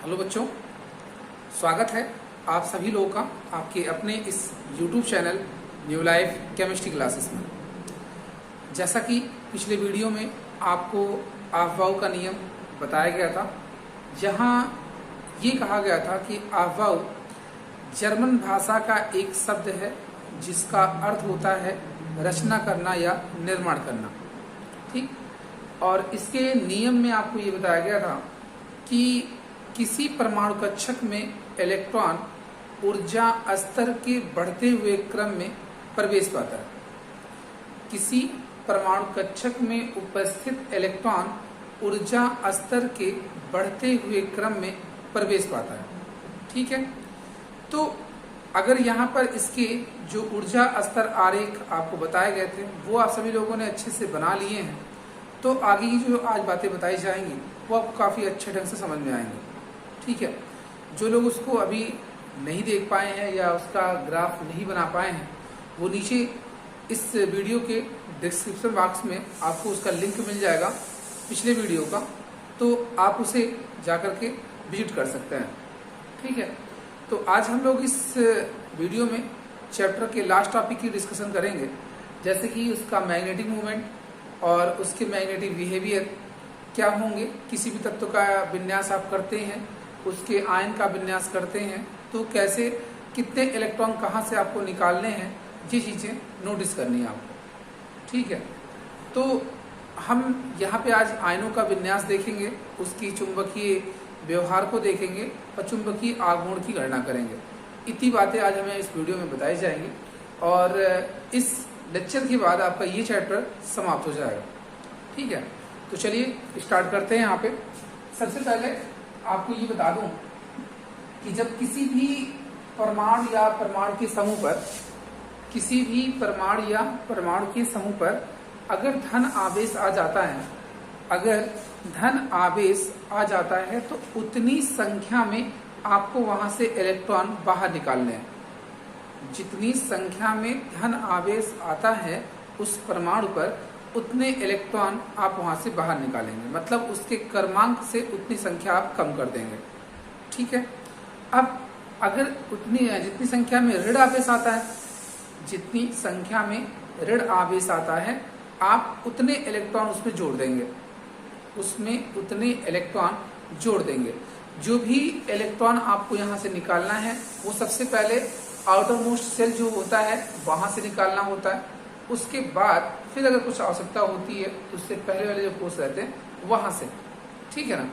Hello बच्चों, स्वागत है आप सभी लोगों का आपके अपने इस YouTube channel new life chemistry classes में। जैसा कि पिछले वीडियो में आपको अफवाह का नियम बताया गया था, जहां ये कहा गया था कि अफवाह जर्मन भाषा का एक शब्द है जिसका अर्थ होता है रचना करना या निर्माण करना। ठीक, और इसके नियम में आपको ये बताया गया था कि किसी परमाणु कक्षक में इलेक्ट्रॉन ऊर्जा स्तर के बढ़ते हुए क्रम में प्रवेश पाता है। किसी परमाणु कक्षक में उपस्थित इलेक्ट्रॉन ऊर्जा स्तर के बढ़ते हुए क्रम में प्रवेश पाता है। ठीक है, तो अगर यहाँ पर इसके जो ऊर्जा स्तर आरेख आपको बताए गए थे वो आप सभी लोगों ने अच्छे से बना लिए हैं, तो आगे की जो आज बातें बताई जाएंगी वो आपको काफ़ी अच्छे ढंग से समझ में आएंगी। ठीक है, जो लोग उसको अभी नहीं देख पाए हैं या उसका ग्राफ नहीं बना पाए हैं, वो नीचे इस वीडियो के डिस्क्रिप्शन बॉक्स में आपको उसका लिंक मिल जाएगा पिछले वीडियो का, तो आप उसे जाकर के विजिट कर सकते हैं। ठीक है, तो आज हम लोग इस वीडियो में चैप्टर के लास्ट टॉपिक की डिस्कशन करेंगे, जैसे कि उसका मैग्नेटिक मूवमेंट और उसके मैग्नेटिक बिहेवियर क्या होंगे। किसी भी तत्व का विन्यास आप करते हैं, उसके आयन का विन्यास करते हैं, तो कैसे कितने इलेक्ट्रॉन कहाँ से आपको निकालने हैं, ये चीज़ें नोटिस करनी है आपको। ठीक है, तो हम यहाँ पे आज आयनों का विन्यास देखेंगे, उसकी चुंबकीय व्यवहार को देखेंगे और चुंबकीय आघूर्ण की गणना करेंगे। इतनी बातें आज हमें इस वीडियो में बताई जाएंगी और इस लेक्चर के बाद आपका ये चैप्टर समाप्त हो जाएगा। ठीक है, तो चलिए स्टार्ट करते हैं। यहाँ पे सबसे पहले आपको ये बता दूं कि जब किसी भी परमाणु या परमाणु के समूह पर किसी भी परमाणु या परमाणु के समूह पर अगर धन आवेश आ जाता है, अगर धन आवेश आ जाता है तो उतनी संख्या में आपको वहां से इलेक्ट्रॉन बाहर निकालने हैं। जितनी संख्या में धन आवेश आता है उस परमाणु पर उतने इलेक्ट्रॉन आप वहां से बाहर निकालेंगे, मतलब उसके क्रमांक से उतनी संख्या आप कम कर देंगे। ठीक है, अब अगर जितनी संख्या में ऋण आवेश आता है, जितनी संख्या में ऋण आवेश आता है आप उतने इलेक्ट्रॉन उसमें जोड़ देंगे, उसमें उतने इलेक्ट्रॉन जोड़ देंगे। जो भी इलेक्ट्रॉन आपको यहाँ से निकालना है वो सबसे पहले आउटर मोस्ट सेल जो होता है वहां से निकालना होता है। उसके बाद फिर अगर कुछ आवश्यकता होती है उससे पहले वाले जो कोष रहते हैं वहां से। ठीक है ना,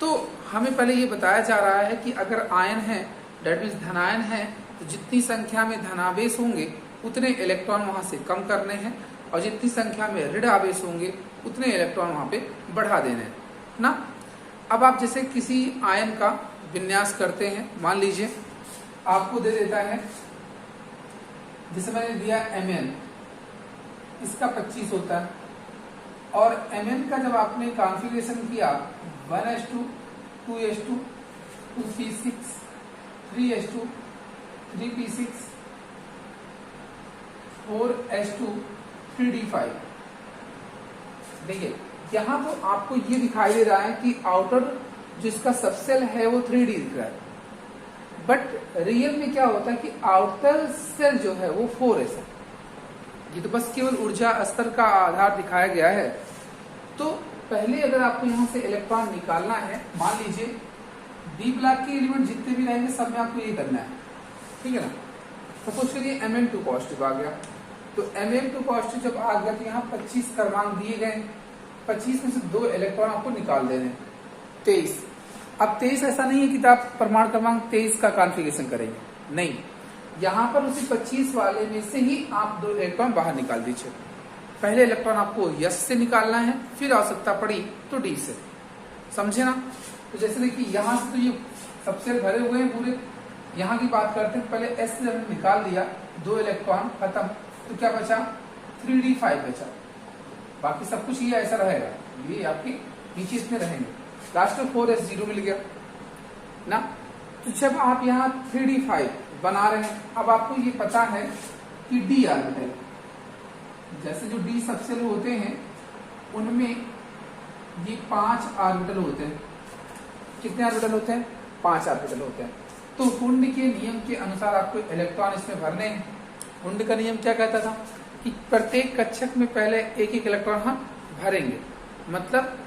तो हमें पहले ये बताया जा रहा है कि अगर आयन है, डेट मीन्स धनायन है, तो जितनी संख्या में धनावेश होंगे उतने इलेक्ट्रॉन वहां से कम करने हैं और जितनी संख्या में ऋण आवेश होंगे उतने इलेक्ट्रॉन वहां पे बढ़ा देने हैं ना। अब आप जैसे किसी आयन का विन्यास करते हैं, मान लीजिए आपको दे देता है, जैसे मैंने दिया Mn, इसका 25 होता है, और Mn का जब आपने कॉन्फ़िगरेशन किया 1s2 2s2 2p6 3s2 3p6 4s2 3d5, देखिए यहाँ तो आपको ये दिखाई दे रहा है कि आउटर जिसका सबसेल है वो 3d दिख रहा है, बट रियल में क्या होता है कि आउटर सेल जो है वो 4s है। ये तो बस केवल ऊर्जा स्तर का आधार दिखाया गया है। तो पहले अगर आपको यहाँ से इलेक्ट्रॉन निकालना है, मान लीजिए डी ब्लॉक के एलिमेंट जितने भी रहेंगे सब में आपको ये करना है। ठीक है ना, सपोज करिए Mn2 पॉजिटिव आ गया, तो Mn2 पॉजिटिव जब आ गया तो यहाँ 25 क्रमांक दिए गए, 25 में से 2 इलेक्ट्रॉन आपको निकाल देने, 23। अब 23 ऐसा नहीं है कि आप परमाणु क्रमांक 23 का कॉन्फ़िगरेशन करेंगे, नहीं, यहाँ पर उसी 25 वाले में से ही आप 2 इलेक्ट्रॉन बाहर निकाल दीजिए। पहले इलेक्ट्रॉन आपको S से निकालना है, फिर आवश्यकता पड़ी तो D से, समझे ना। तो जैसे देखिए यहाँ से तो ये सबसे भरे हुए हैं पूरे, यहाँ की बात करते हैं, पहले S से हमने निकाल दिया, 2 इलेक्ट्रॉन खत्म, तो क्या बचा 3d5 बचा, बाकी सब कुछ ये ऐसा रहेगा, ये आपके नीचे इसमें रहेंगे, लास्ट में 4s0 मिल गया ना। तो जब आप यहाँ 3d5 बना रहे हैं, अब आपको ये पता है कि d ऑर्बिटल, जैसे जो d सबसेल होते हैं उनमें ये 5 ऑर्बिटल होते हैं। कितने ऑर्बिटल होते हैं? 5 ऑर्बिटल होते हैं। तो हुंड के नियम के अनुसार आपको इलेक्ट्रॉन इसमें भरने हैं। हुंड का नियम क्या कहता था कि प्रत्येक कक्षक में पहले एक एक इलेक्ट्रॉन हम भरेंगे। मतलब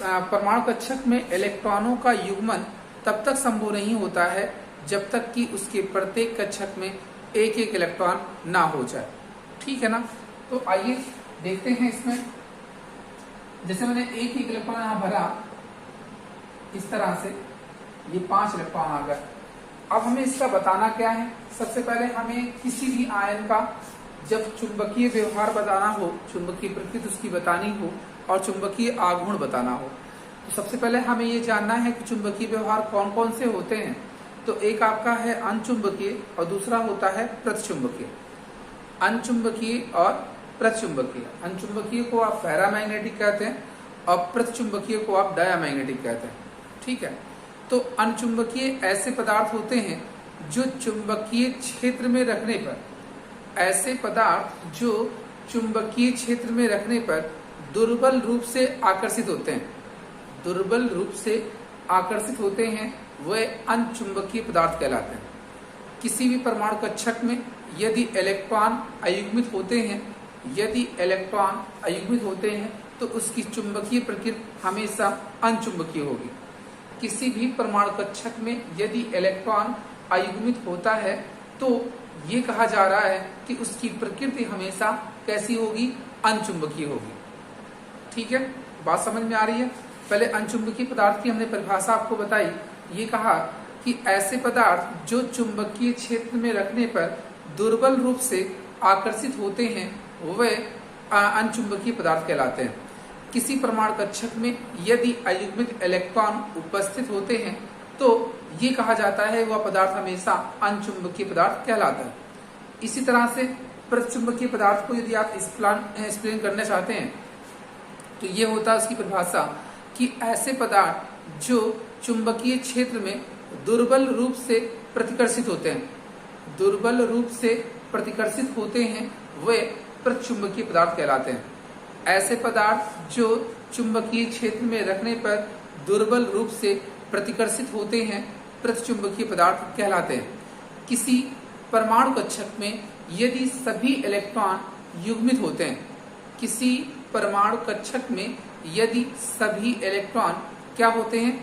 परमाणु कक्षक में इलेक्ट्रॉनों का युग्मन तब तक संभव नहीं होता है जब तक कि उसके प्रत्येक कक्षक में एक एक इलेक्ट्रॉन ना हो जाए। ठीक है ना। तो आइए देखते हैं इसमें, जैसे मैंने एक एक इलेक्ट्रॉन यहां भरा इस तरह से, ये 5 इलेक्ट्रॉन आ गए। अब हमें इसका बताना क्या है। सबसे पहले हमें किसी भी आयन का जब चुंबकीय व्यवहार बताना हो, चुंबकीय प्रकृति उसकी बतानी हो और चुंबकीय आघूर्ण बताना हो, तो सबसे पहले हमें ये जानना है कि चुंबकीय व्यवहार कौन कौन से होते हैं। तो एक आपका है अनचुंबकीय और दूसरा होता है प्रतिचुंबकीय। अनचुंबकीय और प्रतिचुंबकीय, अनचुंबकीय को आप पैरामैग्नेटिक कहते हैं और प्रतिचुंबकीय को आप डायामैग्नेटिक कहते हैं। ठीक है। तो अनचुंबकीय ऐसे पदार्थ होते हैं जो चुंबकीय क्षेत्र में रखने पर, ऐसे पदार्थ जो चुंबकीय क्षेत्र में रखने पर दुर्बल रूप से आकर्षित होते हैं, दुर्बल रूप से आकर्षित होते हैं, वे अनचुंबकीय पदार्थ कहलाते हैं। किसी भी परमाणु कक्षक में यदि इलेक्ट्रॉन अयुग्मित होते हैं, यदि इलेक्ट्रॉन अयुग्मित होते हैं तो उसकी चुंबकीय प्रकृति हमेशा अनचुंबकीय होगी। किसी भी परमाणु कक्षक में यदि इलेक्ट्रॉन अयुग्मित होता है तो ये कहा जा रहा है कि उसकी प्रकृति हमेशा कैसी होगी, अनचुंबकीय होगी। ठीक है, बात समझ में आ रही है। पहले अनचुंबकीय पदार्थ की हमने परिभाषा आपको बताई। ये कहा कि ऐसे पदार्थ जो चुंबकीय क्षेत्र में रखने पर दुर्बल रूप से आकर्षित होते हैं वे अनचुंबकीय पदार्थ कहलाते हैं। किसी परमाणु कक्षक में यदि अयुग्मित इलेक्ट्रॉन उपस्थित होते हैं तो ये कहा जाता है वह पदार्थ हमेशा अनचुंबकीय पदार्थ कहलाता है। इसी तरह से प्रतिचुंबकीय पदार्थ को यदि आप एक्सप्लेन करना चाहते हैं तो ये होता है उसकी परिभाषा कि ऐसे पदार्थ जो चुंबकीय क्षेत्र में दुर्बल रूप से प्रतिकर्षित होते हैं, दुर्बल रूप से प्रतिकर्षित होते हैं, वे प्रतिचुंबकीय पदार्थ कहलाते हैं। ऐसे पदार्थ जो चुंबकीय क्षेत्र में रखने पर दुर्बल रूप से प्रतिकर्षित होते हैं, प्रतिचुंबकीय पदार्थ कहलाते हैं। किसी परमाणु कक्षक में यदि सभी इलेक्ट्रॉन युग्मित होते हैं, किसी परमाणु कक्षक में यदि सभी इलेक्ट्रॉन क्या होते हैं,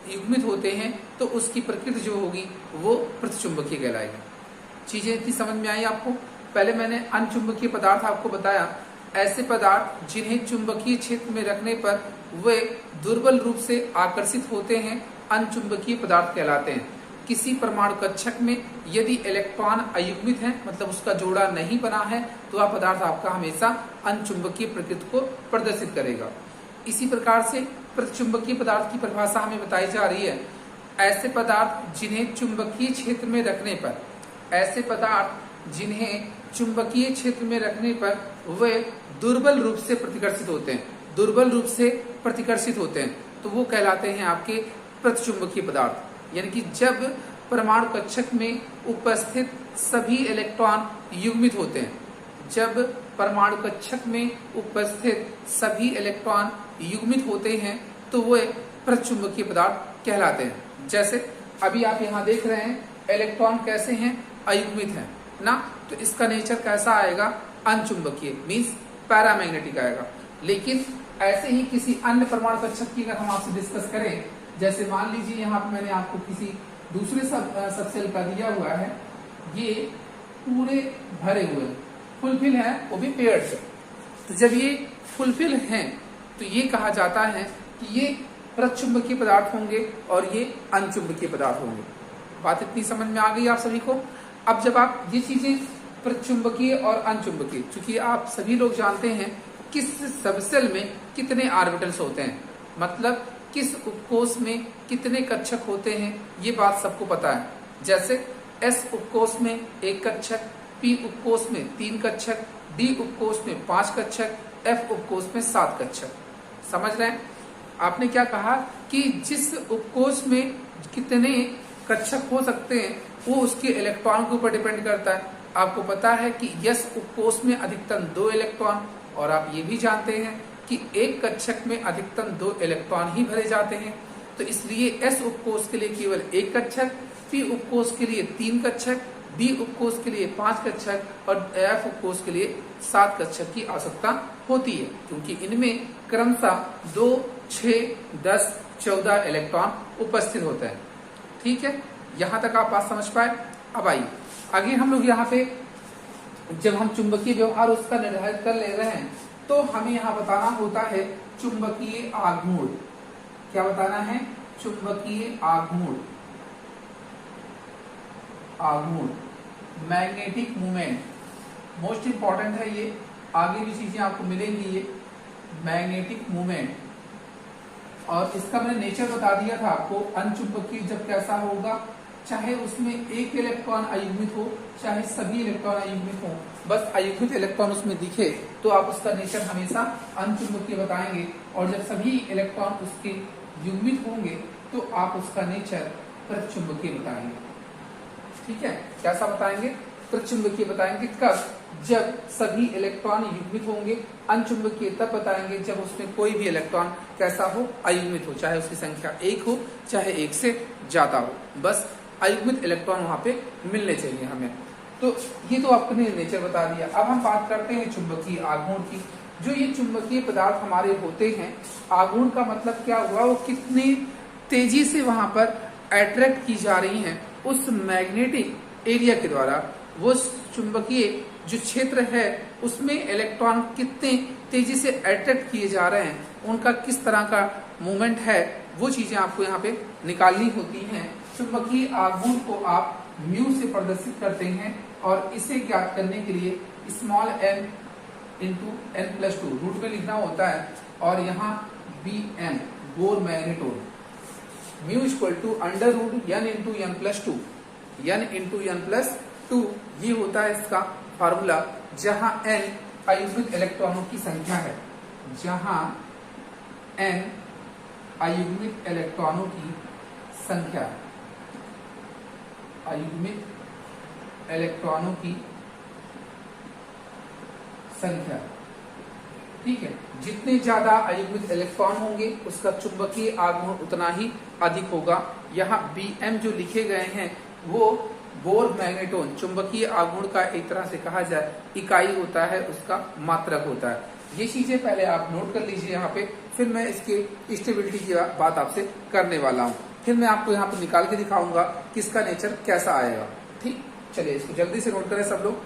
युग्मित होते हैं, तो उसकी प्रकृति जो होगी वो प्रतिचुंबकीय कहलाएगी। चीजें इतनी समझ में आई आपको। पहले मैंने अनचुंबकीय पदार्थ आपको बताया, ऐसे पदार्थ जिन्हें चुंबकीय क्षेत्र में रखने पर वे दुर्बल रूप से आकर्षित होते हैं, अनचुंबकीय पदार्थ कहलाते हैं। किसी परमाणु कक्षक में यदि इलेक्ट्रॉन अयुग्मित है, मतलब उसका जोड़ा नहीं बना है, तो वह पदार्थ आपका हमेशा अनचुंबकीय प्रकृति को प्रदर्शित करेगा। इसी प्रकार से प्रतिचुंबकीय पदार्थ की परिभाषा हमें बताई जा रही है, ऐसे पदार्थ जिन्हें चुंबकीय क्षेत्र में रखने पर, ऐसे पदार्थ जिन्हें चुंबकीय क्षेत्र में रखने पर वे दुर्बल रूप से प्रतिकर्षित होते हैं, दुर्बल रूप से प्रतिकर्षित होते हैं, तो वो कहलाते हैं आपके प्रतिचुंबकीय पदार्थ। यानी कि जब परमाणु कक्षक में उपस्थित सभी इलेक्ट्रॉन युग्मित होते हैं, जब परमाणु कक्षक में उपस्थित सभी इलेक्ट्रॉन युग्मित होते हैं तो वे प्रतिचुंबकीय पदार्थ कहलाते हैं। जैसे अभी आप यहाँ देख रहे हैं इलेक्ट्रॉन कैसे हैं, अयुग्मित हैं ना, तो इसका नेचर कैसा आएगा, अनचुंबकीय, मीन्स पैरामैग्नेटिक आएगा। लेकिन ऐसे ही किसी अन्य परमाणु कक्षक की अगर हम आपसे डिस्कस करें, जैसे मान लीजिए यहाँ पे मैंने आपको किसी दूसरे सबसेल का दिया हुआ है, ये पूरे भरे हुए फुलफिल है, वो भी पेयर्ड से, तो जब ये फुलफिल हैं तो ये कहा जाता है कि ये प्रतिचुंबकीय पदार्थ होंगे और ये अनचुंबकीय पदार्थ होंगे। बात इतनी समझ में आ गई आप सभी को। अब जब आप ये चीजें प्रतिचुंबकीय और अनचुंबकीय, चूंकि आप सभी लोग जानते हैं किस सबसेल में कितने ऑर्बिटल्स होते हैं, मतलब किस उपकोष में कितने कक्षक होते हैं, ये बात सबको पता है। जैसे एस उपकोष में 1 कक्षक, पी उपकोष में 3 कक्षक, डी उपकोष में 5 कक्षक, एफ उपकोष में 7 कक्षक। समझ रहे हैं? आपने क्या कहा कि जिस उपकोष में कितने कक्षक हो सकते हैं वो उसके इलेक्ट्रॉन के ऊपर डिपेंड करता है। आपको पता है कि यस उपकोष में अधिकतम 2 इलेक्ट्रॉन, और आप ये भी जानते हैं कि एक कक्षक में अधिकतम 2 इलेक्ट्रॉन ही भरे जाते हैं। तो इसलिए एस उपकोष के लिए केवल एक कक्षक, पी उपकोष के लिए 3 कक्षक, डी उपकोष के लिए 5 कक्षक और एफ उपकोष के लिए 7 कक्षक की आवश्यकता होती है, क्योंकि इनमें क्रमशः 2, 6, 10, 14 इलेक्ट्रॉन उपस्थित होते हैं। ठीक है, यहां तक आप बात समझ पाए। अब आइए आगे हम लोग यहाँ पे जब हम चुंबकीय व्यवहार उसका निर्धारित कर ले रहे हैं तो हमें यहाँ बताना होता है चुंबकीय आघूर्ण। क्या बताना है? चुंबकीय आघूर्ण, मैग्नेटिक मूवमेंट मोस्ट इंपॉर्टेंट है ये, आगे भी चीजें आपको मिलेंगी ये मैग्नेटिक मूवमेंट। और इसका मैंने नेचर बता दिया था आपको, अनचुंबकीय जब कैसा होगा, चाहे उसमें एक इलेक्ट्रॉन अयुग्मित हो चाहे सभी इलेक्ट्रॉन अयुग्मित हो, बस अयुग्मित इलेक्ट्रॉन उसमें दिखे तो आप उसका नेचर हमेशा अनचुंबकीय बताएंगे, और जब सभी इलेक्ट्रॉन उसके युग्मित होंगे तो आप उसका नेचर प्रचुंबकीय बताएंगे। ठीक है, कैसा बताएंगे? प्रचुंबकीय बताएंगे। कब? जब सभी इलेक्ट्रॉन युग्मित होंगे। अनचुंबकीय तब बताएंगे जब उसमें कोई भी इलेक्ट्रॉन कैसा हो, अयुग्मित हो, चाहे उसकी संख्या 1 हो चाहे 1 से ज्यादा हो, बस अयुग्मित इलेक्ट्रॉन वहां पे मिलने चाहिए हमें। तो ये तो आपने नेचर बता दिया। अब हम बात करते हैं चुंबकीय आघूर्ण की। जो ये चुंबकीय पदार्थ हमारे होते हैं, आघूर्ण का मतलब क्या हुआ, वो कितनी तेजी से वहां पर अट्रैक्ट की जा रही हैं उस मैग्नेटिक एरिया के द्वारा, वो चुंबकीय जो क्षेत्र है उसमें इलेक्ट्रॉन कितने तेजी से अट्रैक्ट किए जा रहे हैं, उनका किस तरह का मूवमेंट है, वो चीजें आपको यहाँ पे निकालनी होती हैं। चुंबकीय आघूर्ण को आप म्यू से प्रदर्शित करते हैं और इसे ज्ञात करने के लिए small n into n+2 root में लिखना होता है, और यहाँ Bm Bohr magneton, mu equal to under root n into n+2, n into n+2 ये होता है इसका फार्मूला, जहां n अयुग्मित इलेक्ट्रॉनों की संख्या है, जहां n अयुग्मित इलेक्ट्रॉनों की संख्या, अयुग्मित इलेक्ट्रॉनों की संख्या। ठीक है, जितने ज्यादा अयुग्मित इलेक्ट्रॉन होंगे उसका चुंबकीय आघूर्ण उतना ही अधिक होगा। यहाँ Bm जो लिखे गए हैं वो बोर मैग्नेटोन चुंबकीय आघूर्ण का एक तरह से कहा जाए इकाई होता है, उसका मात्रक होता है। ये चीजें पहले आप नोट कर लीजिए यहाँ पे, फिर मैं इसके स्टेबिलिटी की बात आपसे करने वाला हूँ, फिर मैं आपको यहाँ पे निकाल के दिखाऊंगा कि इसका नेचर कैसा आएगा। ठीक, चलिए इसको जल्दी से नोट करें सब लोग।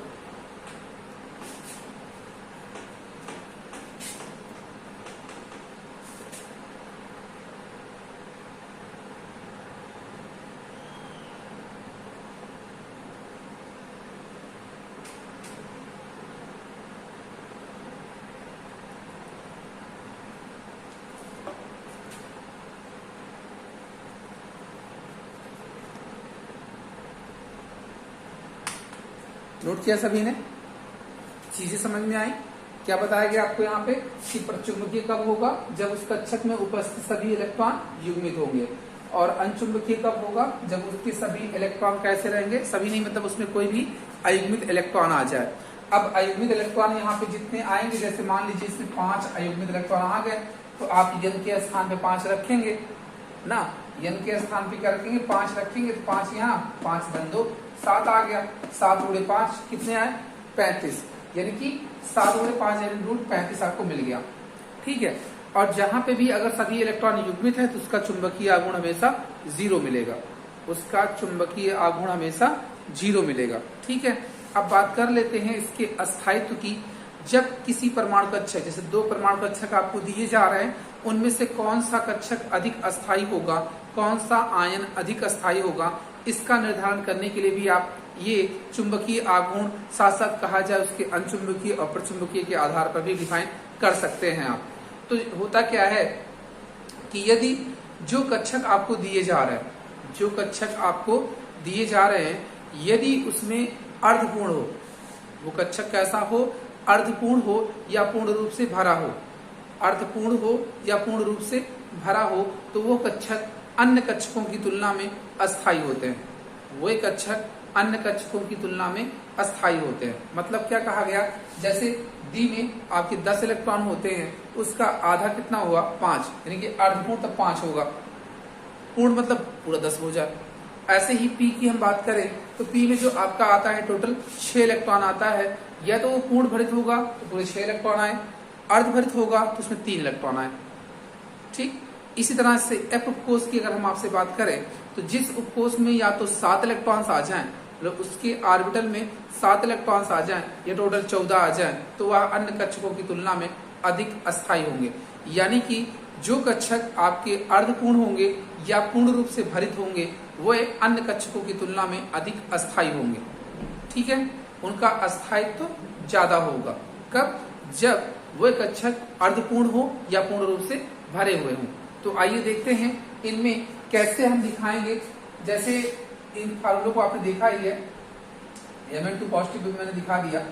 नोट किया सभी ने? चीजें समझ में आई? क्या बताया गया आपको यहाँ पे कि प्रचुंबकीय कब होगा? जब उस कक्षक में उपस्थित सभी इलेक्ट्रॉन युग्मित होंगे। और अनचुंबकीय कब होगा? जब उसके सभी इलेक्ट्रॉन कैसे रहेंगे? सभी नहीं, मतलब उसमें कोई भी अयुग्मित इलेक्ट्रॉन आ जाए। अब अयुग्मित इलेक्ट्रॉन यहाँ पे जितने आएंगे, जैसे मान लीजिए इसमें 5 अयुग्मित इलेक्ट्रॉन आ गए, तो आप n के स्थान पे 5 रखेंगे ना, n के स्थान पे क्या रखेंगे? 5 रखेंगे, तो 5 यहाँ, 5 बन 2, 7 आ गया, 7 गुणे 5 कितने आए? 35, यानी कि 7 गुणे 5 यानी रूट 35 आपको मिल गया। ठीक है, और जहां पे भी अगर सभी इलेक्ट्रॉन युग्मित है तो उसका चुंबकीय आघूर्ण हमेशा 0 मिलेगा, उसका चुंबकीय आघूर्ण हमेशा 0 मिलेगा। ठीक है, अब बात कर लेते हैं इसके अस्थायित्व की। जब किसी परमाणु कक्षक, जैसे 2 परमाणु कक्षक आपको दिए जा रहे हैं, उनमें से कौन सा कक्षक अधिक अस्थायी होगा, कौन सा आयन अधिक अस्थायी होगा, इसका निर्धारण करने के लिए भी आप ये चुंबकीय आघूर्ण साथ साथ कहा जाए उसके अनचुंबकीय और प्रचुंबकीय के आधार पर भी डिफाइन कर सकते हैं आप। तो होता क्या है कि यदि जो कक्षक आपको दिए जा रहे हैं, जो कक्षक आपको दिए जा रहे हैं, यदि उसमें अर्धपूर्ण हो, वो कक्षक कैसा हो? अर्धपूर्ण हो या पूर्ण रूप से भरा हो, अर्धपूर्ण हो या पूर्ण रूप से भरा हो, तो वो कक्षक अन्य कक्षकों की तुलना में अस्थायी होते हैं। वो कक्षक अन्य कक्षकों की तुलना में अस्थायी होते हैं। मतलब क्या कहा गया? जैसे डी में आपके 10 इलेक्ट्रॉन होते हैं, उसका आधा कितना हुआ? 5, यानी कि अर्धपूर्ण तब 5 होगा। पूर्ण मतलब पूरा 10 हो जाए। ऐसे ही P की हम बात करें तो P में जो आपका आता है टोटल 6 इलेक्ट्रॉन आता है, या तो वो पूर्ण भरित होगा तो पूरे 6 इलेक्ट्रॉन आए, अर्ध भरित होगा तो उसमें 3 इलेक्ट्रॉन आए। ठीक, इसी तरह से F उपकोष की अगर हम आपसे बात करें तो जिस उपकोष में या तो 7 इलेक्ट्रॉन्स आ जाएं, मतलब उसके ऑर्बिटल में 7 इलेक्ट्रॉन्स आ जाएं या टोटल 14 आ जाएं, तो वह अन्य कक्षकों की तुलना में अधिक अस्थायी होंगे। यानी कि जो कक्षक आपके अर्धपूर्ण होंगे या पूर्ण रूप से भरित होंगे वह अन्य कक्षकों की तुलना में अधिक अस्थायी होंगे। ठीक है, उनका अस्थायित्व तो ज्यादा होगा। कब? जब वह कक्षक अर्धपूर्ण हो या पूर्ण रूप से भरे हुए हों। तो आइए देखते हैं इनमें कैसे हम दिखाएंगे। जैसे इन फार्मूलों को आपने देखा ही है, Mn2 पॉजिटिव भी मैंने दिखा दिया।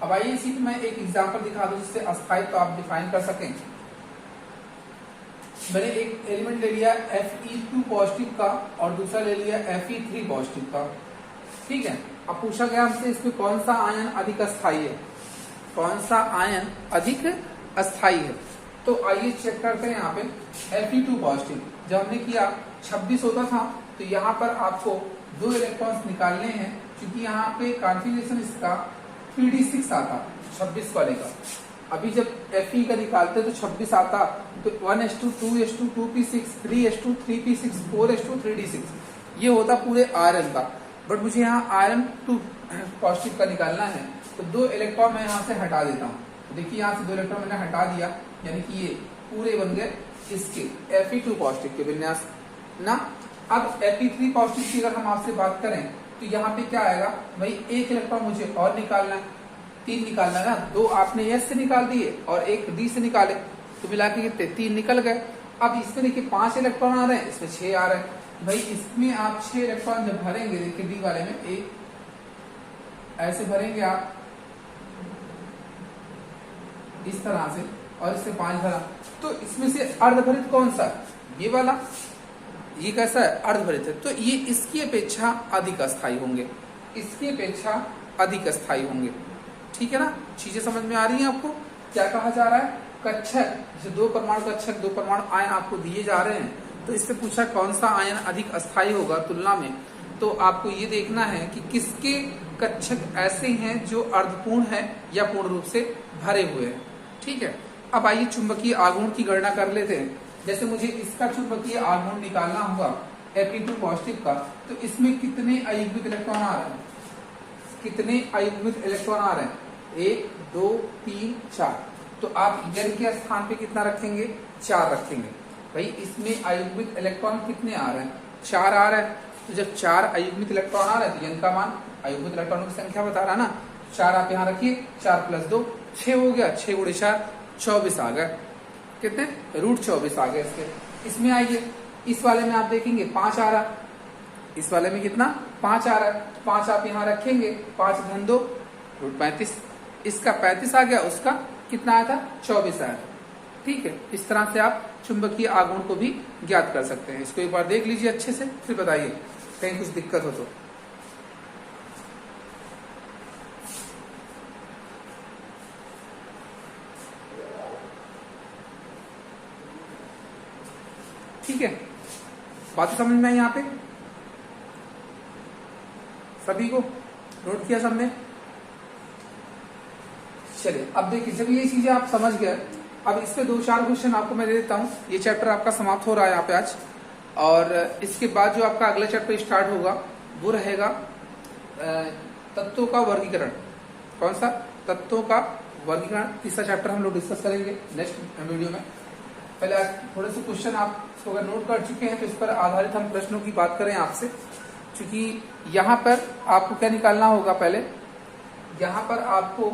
अब आइए इसी में मैं एक एग्जांपल दिखा दूं जिससे अस्थायित्व आप डिफाइन कर सकें। मैंने एक एलिमेंट ले लिया Fe2 पॉजिटिव का और दूसरा ले लिया Fe3 पॉजिटिव का। ठीक है, अब पूछा गया हमसे इसमें कौन सा आयन अधिक अस्थायी है, कौन सा आयन अधिक अस्थायी है। तो आइए चेक करते हैं। यहाँ पे Fe2 पॉजिटिव जब हमने किया 26 होता था, तो यहाँ पर आपको 2 इलेक्ट्रॉन्स निकालने हैं, क्योंकि यहाँ पे कॉन्फिगरेशन इसका 3d6 आता 26 वाले का। अभी जब Fe का निकालते तो 26 आता, तो 1s2 2s2 2p6 3s2 3p6 4s2 3d6 ये होता पूरे आयरन का। बट मुझे यहाँ आयरन 2 पॉजिटिव का निकालना है, तो 2 इलेक्ट्रॉन मैं यहाँ से हटा देता हूँ। देखिए यहाँ से 2 इलेक्ट्रॉन मैंने हटा दिया, यानी कि ये पूरे बन गए इसके Fe2 पॉजिटिव के विन्यास ना। अब Fe3 पॉजिटिव की अगर हम आपसे बात करें तो यहाँ पे क्या आएगा भाई, 1 इलेक्ट्रॉन मुझे और निकालना है, 3 निकालना है ना। 2 आपने S से निकाल दिए और 1 D से निकाले, तो मिला के कितने 3 निकल गए। अब इसमें देखिए 5 इलेक्ट्रॉन आ रहे हैं, इसमें 6 आ रहे हैं। भाई इसमें आप 6 इलेक्ट्रॉन जब भरेंगे, देखिए डी वाले में एक ऐसे भरेंगे आप इस तरह से, और इससे 5 भरा, तो इसमें से अर्धभरित कौन सा है? ये वाला। ये कैसा है? अर्धभरित है। तो ये इसकी अपेक्षा अधिक अस्थायी होंगे, इसकी अपेक्षा अधिक अस्थायी होंगे। ठीक है ना, चीजें समझ में आ रही हैं आपको? क्या कहा जा रहा है? कक्षक, जैसे 2 परमाणु कक्षक 2 परमाणु आयन आपको दिए जा रहे हैं, तो इससे पूछा कौन सा आयन अधिक अस्थायी होगा तुलना में। तो आपको ये देखना है कि किसके कक्षक ऐसे हैं जो अर्धपूर्ण है या पूर्ण रूप से भरे हुए हैं। ठीक है, अब आइए चुंबकीय आघूर्ण की गणना कर लेते हैं। जैसे मुझे इसका चुंबकीय आघूर्ण निकालना होगा Fe2 पॉजिटिव का, तो इसमें कितने अयुग्मित इलेक्ट्रॉन आ रहे हैं? कितने अयुग्मित इलेक्ट्रॉन आ रहे हैं? 1 2 3 4। तो आप N के स्थान पे कितना रखेंगे? 4 रखेंगे। भाई इसमें अयुग्मित इलेक्ट्रॉन कितने आ रहे हैं? 4 आ रहे हैं। तो जब 4 अयुग्मित इलेक्ट्रॉन आ रहे हैं तो N का मान अयुग्मित इलेक्ट्रॉनों की संख्या बता रहा ना। 4 आप यहाँ रखिए, 4 + 2 6 हो गया, 6 × 4 24 आ गए। कितने? √24 आ गए इसके। इसमें आइए, इस वाले में आप देखेंगे 5 आ रहा, इस वाले में कितना? 5 आ रहा है। 5 आप यहाँ रखेंगे, 5 × 2 √35। इसका 35 आ गया, उसका कितना आया था? 24 आया। ठीक है, इस तरह से आप चुंबकीय आघूर्ण को भी ज्ञात कर सकते हैं। इसको एक बार देख लीजिए अच्छे से, फिर बताइए कहीं कुछ दिक्कत हो तो। ठीक है, बातें समझ में आई यहाँ पे? सभी को नोट किया सबने? चलिए अब देखिए, जब ये चीजें आप समझ गए, अब इस पे 2-4 क्वेश्चन आपको मैं दे देता हूँ। ये चैप्टर आपका समाप्त हो रहा है यहाँ पे आज, और इसके बाद जो आपका अगला चैप्टर स्टार्ट होगा वो रहेगा तत्वों का वर्गीकरण। कौन सा? तत्वों का वर्गीकरण। तीसरा चैप्टर हम लोग डिस्कस करेंगे नेक्स्ट वीडियो में। पहले आज थोड़े से क्वेश्चन आप अगर नोट कर चुके हैं तो इस पर आधारित हम प्रश्नों की बात करें आपसे, क्योंकि यहाँ पर आपको क्या निकालना होगा? पहले यहाँ पर आपको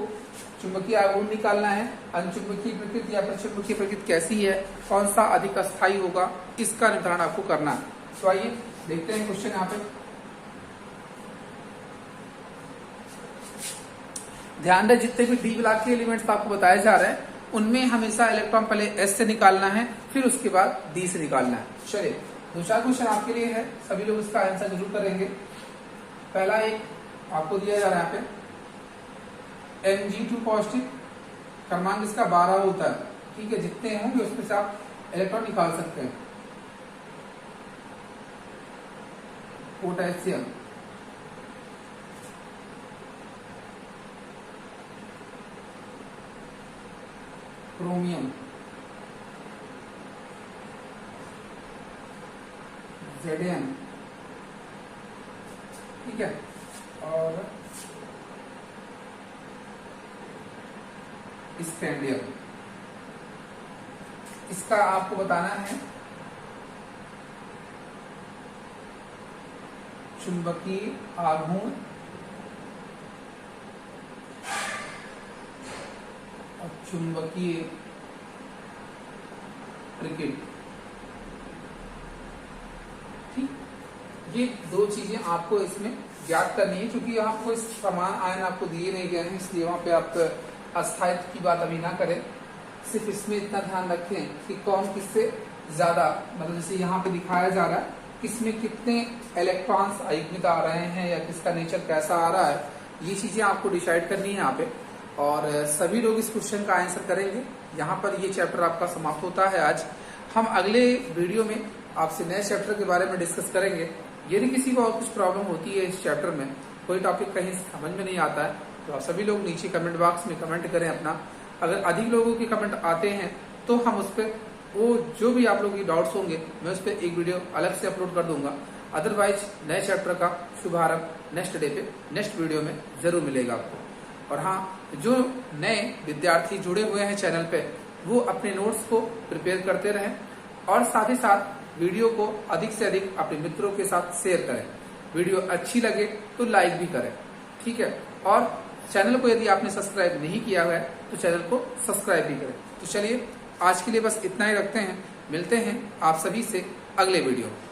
चुंबकीय आघूर्ण निकालना है, अनचुंबकीय प्रकृति या प्रचुंबकीय प्रकृति कैसी है, कौन सा अधिक अस्थायी होगा, इसका निर्धारण आपको करना है। तो आइए देखते हैं क्वेश्चन यहाँ पे। ध्यान रहे, जितने भी डी ब्लॉक के एलिमेंट्स आपको बताए जा रहे हैं उनमें हमेशा इलेक्ट्रॉन पहले S से निकालना है, फिर उसके बाद D से निकालना है। चलिए 2-4 क्वेश्चन आपके लिए है, सभी लोग इसका आंसर जरूर करेंगे। पहला एक आपको दिया जा रहा है यहाँ पे Mg2 पॉजिटिव, क्रमांक इसका 12 होता है। ठीक है, जितने होंगे उसमें से आप इलेक्ट्रॉन निकाल सकते हैं। पोटेशियम, क्रोमियम, Zn, ठीक है, और स्कैंडियम। इसका आपको बताना है चुंबकीय आघूर्ण और चुंबकीय प्रकृति। ठीक, ये दो चीजें आपको इसमें ज्ञात करनी है, क्योंकि आपको इस समान आयन आपको दिए नहीं गए हैं, इसलिए वहां पे आप अस्थायित्व की बात अभी ना करें। सिर्फ इसमें इतना ध्यान रखें कि कौन किससे ज्यादा, मतलब जैसे यहाँ पे दिखाया जा रहा है किसमें कितने इलेक्ट्रॉन्स अयुग्मित आ रहे हैं या किसका नेचर कैसा आ रहा है, ये चीजें आपको डिसाइड करनी है यहाँ पे। और सभी लोग इस क्वेश्चन का आंसर करेंगे। यहाँ पर ये चैप्टर आपका समाप्त होता है आज। हम अगले वीडियो में आपसे नए चैप्टर के बारे में डिस्कस करेंगे। यदि किसी को और कुछ प्रॉब्लम होती है इस चैप्टर में, कोई टॉपिक कहीं समझ में नहीं आता है, तो आप सभी लोग नीचे कमेंट बॉक्स में कमेंट करें अपना। अगर अधिक लोगों के कमेंट आते हैं तो हम उस पर वो जो भी आप लोगों की डाउट्स होंगे मैं उस पर एक वीडियो अलग से अपलोड कर दूंगा। अदरवाइज नए चैप्टर का शुभारंभ नेक्स्ट डे पे नेक्स्ट वीडियो में जरूर मिलेगा आपको। और हाँ, जो नए विद्यार्थी जुड़े हुए हैं चैनल पे, वो अपने नोट्स को प्रिपेयर करते रहें और साथ ही साथ वीडियो को अधिक से अधिक अपने मित्रों के साथ शेयर करें। वीडियो अच्छी लगे तो लाइक भी करें, ठीक है। और चैनल को यदि आपने सब्सक्राइब नहीं किया हुआ है तो चैनल को सब्सक्राइब भी करें। तो चलिए आज के लिए बस इतना ही रखते हैं, मिलते हैं आप सभी से अगले वीडियो में।